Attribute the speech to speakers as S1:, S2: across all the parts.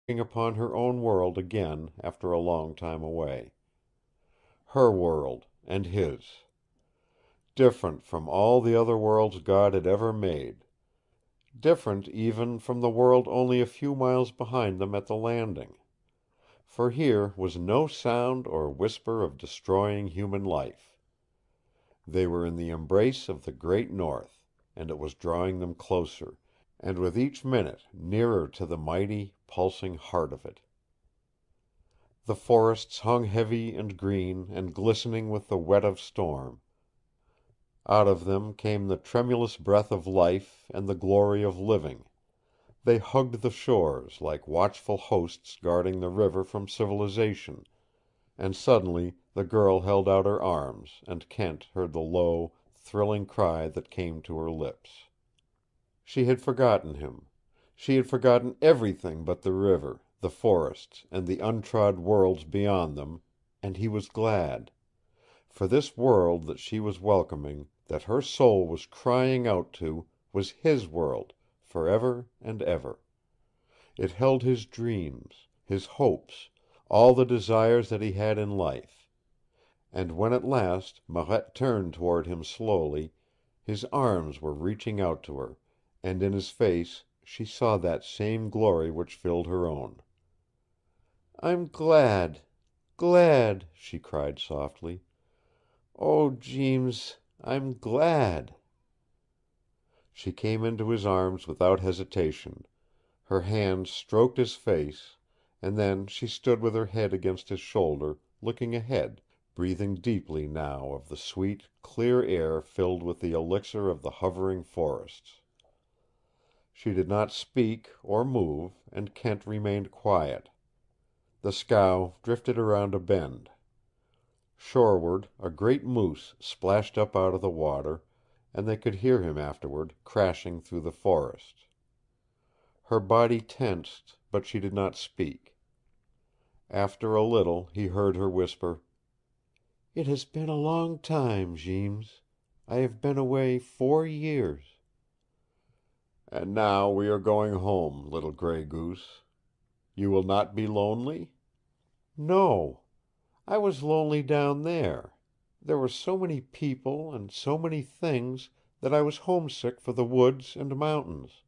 S1: upon her own world again after a long time away. Her world and his. Different from all the other worlds God had ever made. Different even from the world only a few miles behind them at the landing. For here was no sound or whisper of destroying human life. They were in the embrace of the great North, and it was drawing them closer, and with each minute nearer to the mighty, pulsing heart of it. The forests hung heavy and green and glistening with the wet of storm. Out of them came the tremulous breath of life and the glory of living. They hugged the shores like watchful hosts guarding the river from civilization, and suddenly the girl held out her arms, and Kent heard the low, thrilling cry that came to her lips. She had forgotten him. She had forgotten everything but the river, the forests, and the untrod worlds beyond them, and he was glad. For this world that she was welcoming, that her soul was crying out to, was his world, forever and ever. It held his dreams, his hopes, all the desires that he had in life. And when at last Marette turned toward him slowly, his arms were reaching out to her, and in his face she saw that same glory which filled her own. "I'm glad, glad," she cried softly. "Oh, Jeems, I'm glad." She came into his arms without hesitation. Her hands stroked his face, and then she stood with her head against his shoulder, looking ahead, breathing deeply now of the sweet, clear air filled with the elixir of the hovering forests. She did not speak or move, and Kent remained quiet. The scow drifted around a bend. Shoreward a great moose splashed up out of the water, and they could hear him afterward, crashing through the forest. Her body tensed, but she did not speak. After a little he heard her whisper, "It has been a long time, Jeems. I have been away 4 years." "And now we are going home, little Gray Goose. You will not be lonely?"
S2: "No. I was lonely down there. There were so many people and so many things that I was homesick for the woods and mountains.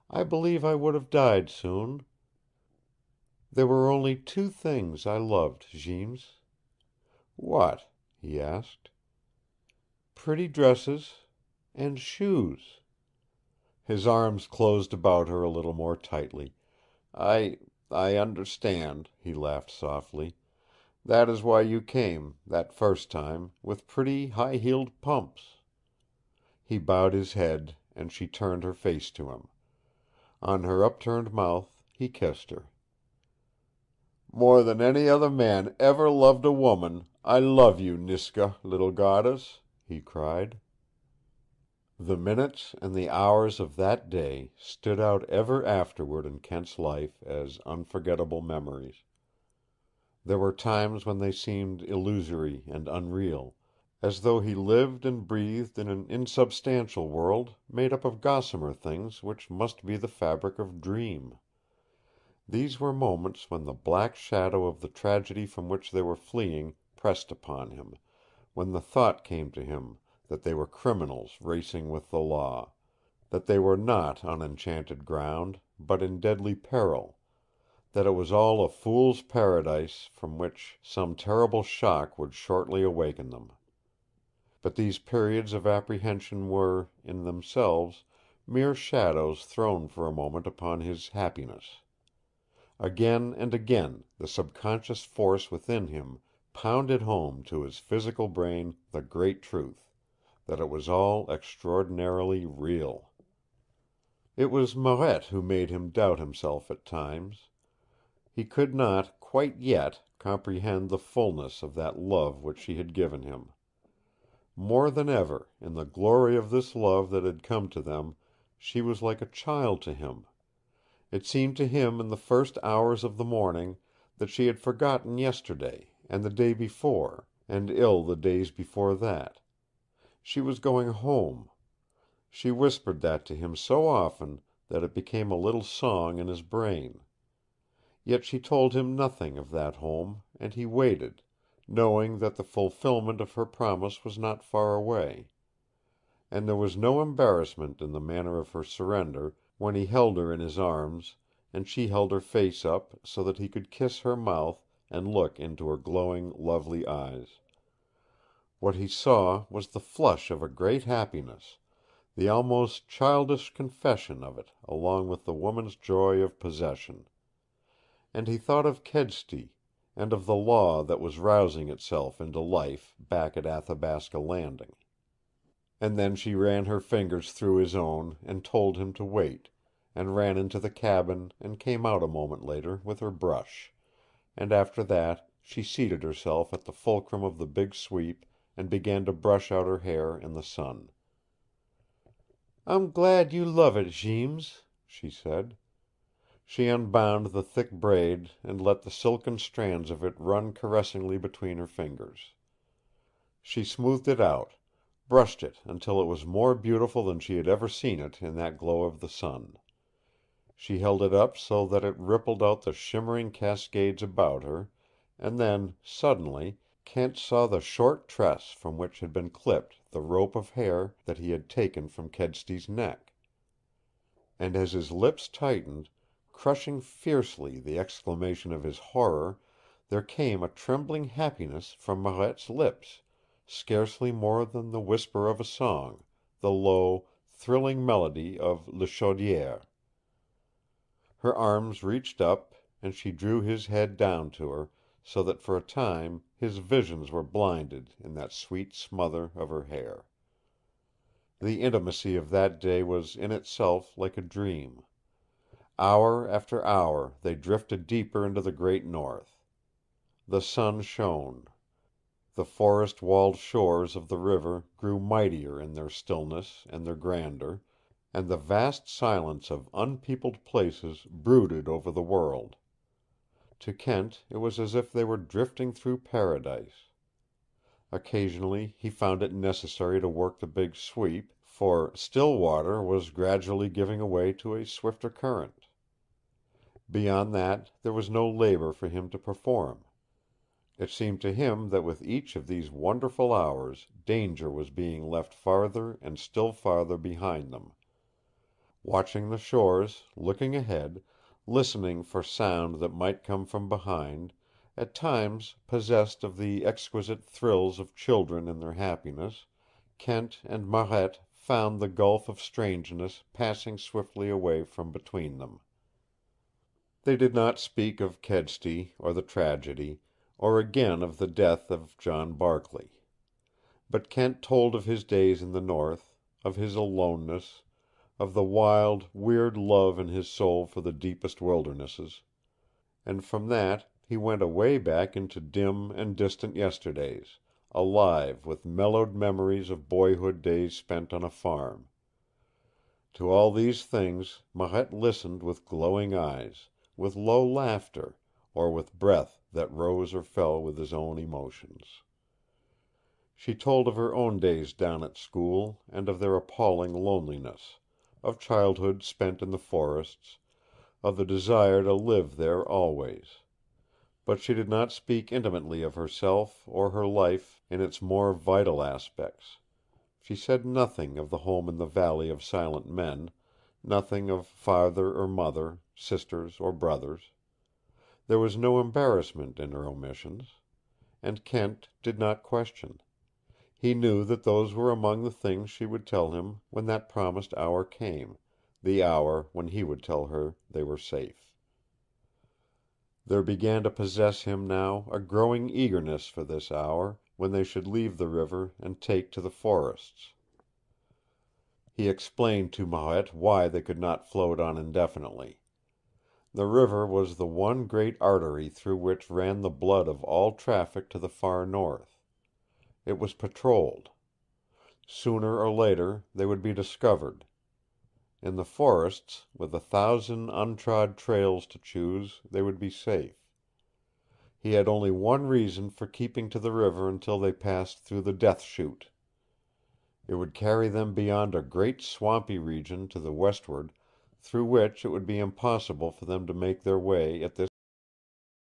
S2: I believe I would have died soon. There were only 2 things I loved, Jeems."
S1: "What?" he asked.
S2: "Pretty dresses and shoes."
S1: His arms closed about her a little more tightly. I understand," he laughed softly. "That is why you came, that first time, with pretty high-heeled pumps." He bowed his head, and she turned her face to him. On her upturned mouth he kissed her. "More than any other man ever loved a woman, I love you, Niska, little goddess," he cried. The minutes and the hours of that day stood out ever afterward in Kent's life as unforgettable memories. There were times when they seemed illusory and unreal, as though he lived and breathed in an insubstantial world made up of gossamer things which must be the fabric of dream. These were moments when the black shadow of the tragedy from which they were fleeing pressed upon him, when the thought came to him that they were criminals racing with the law, that they were not on enchanted ground, but in deadly peril, that it was all a fool's paradise from which some terrible shock would shortly awaken them. But these periods of apprehension were, in themselves, mere shadows thrown for a moment upon his happiness. Again and again the subconscious force within him pounded home to his physical brain the great truth, that it was all extraordinarily real. It was Marette who made him doubt himself at times. He could not, quite yet, comprehend the fullness of that love which she had given him. More than ever, in the glory of this love that had come to them, she was like a child to him. It seemed to him in the first hours of the morning that she had forgotten yesterday, and the day before, and the days before that. She was going home. She whispered that to him so often that it became a little song in his brain. Yet she told him nothing of that home, and he waited, knowing that the fulfillment of her promise was not far away. And there was no embarrassment in the manner of her surrender when he held her in his arms, and she held her face up so that he could kiss her mouth and look into her glowing, lovely eyes. What he saw was the flush of a great happiness, the almost childish confession of it, along with the woman's joy of possession. And he thought of Kedsty, and of the law that was rousing itself into life back at Athabasca Landing. And then she ran her fingers through his own and told him to wait, and ran into the cabin and came out a moment later with her brush, and after that she seated herself at the fulcrum of the big sweep and began to brush out her hair in the sun. "I'm glad you love it, Jeems," she said. She unbound the thick braid and let the silken strands of it run caressingly between her fingers. She smoothed it out, brushed it until it was more beautiful than she had ever seen it in that glow of the sun. She held it up so that it rippled out the shimmering cascades about her, and then, suddenly, Kent saw the short tress from which had been clipped the rope of hair that he had taken from Kedsty's neck. And as his lips tightened, crushing fiercely the exclamation of his horror, there came a trembling happiness from Marette's lips, scarcely more than the whisper of a song, the low, thrilling melody of Le Chaudiere. Her arms reached up, and she drew his head down to her, so that for a time his visions were blinded in that sweet smother of her hair. The intimacy of that day was in itself like a dream. Hour after hour they drifted deeper into the great north. The sun shone. The forest-walled shores of the river grew mightier in their stillness and their grandeur, and the vast silence of unpeopled places brooded over the world. To Kent it was as if they were drifting through paradise. Occasionally he found it necessary to work the big sweep, for still water was gradually giving way to a swifter current. Beyond that there was no labor for him to perform. It seemed to him that with each of these wonderful hours danger was being left farther and still farther behind them. Watching the shores, looking ahead, listening for sound that might come from behind, at times possessed of the exquisite thrills of children in their happiness, Kent and Marette found the gulf of strangeness passing swiftly away from between them. They did not speak of Kedsty or the tragedy, or again of the death of John Barkley. But Kent told of his days in the north, of his aloneness, of the wild, weird love in his soul for the deepest wildernesses, and from that he went away back into dim and distant yesterdays, alive with mellowed memories of boyhood days spent on a farm. To all these things Marette listened with glowing eyes, with low laughter, or with breath that rose or fell with his own emotions. She told of her own days down at school, and of their appalling loneliness, of childhood spent in the forests, of the desire to live there always. But she did not speak intimately of herself or her life in its more vital aspects. She said nothing of the home in the Valley of Silent Men, nothing of father or mother, sisters or brothers. There was no embarrassment in her omissions. And Kent did not question. He knew that those were among the things she would tell him when that promised hour came, the hour when he would tell her they were safe. There began to possess him now a growing eagerness for this hour, when they should leave the river and take to the forests. He explained to Marette why they could not float on indefinitely. The river was the one great artery through which ran the blood of all traffic to the far north. It was patrolled. Sooner or later they would be discovered. In the forests, with 1,000 untrod trails to choose, they would be safe. He had only one reason for keeping to the river until they passed through the Death Chute. It would carry them beyond a great swampy region to the westward, through which it would be impossible for them to make their way at this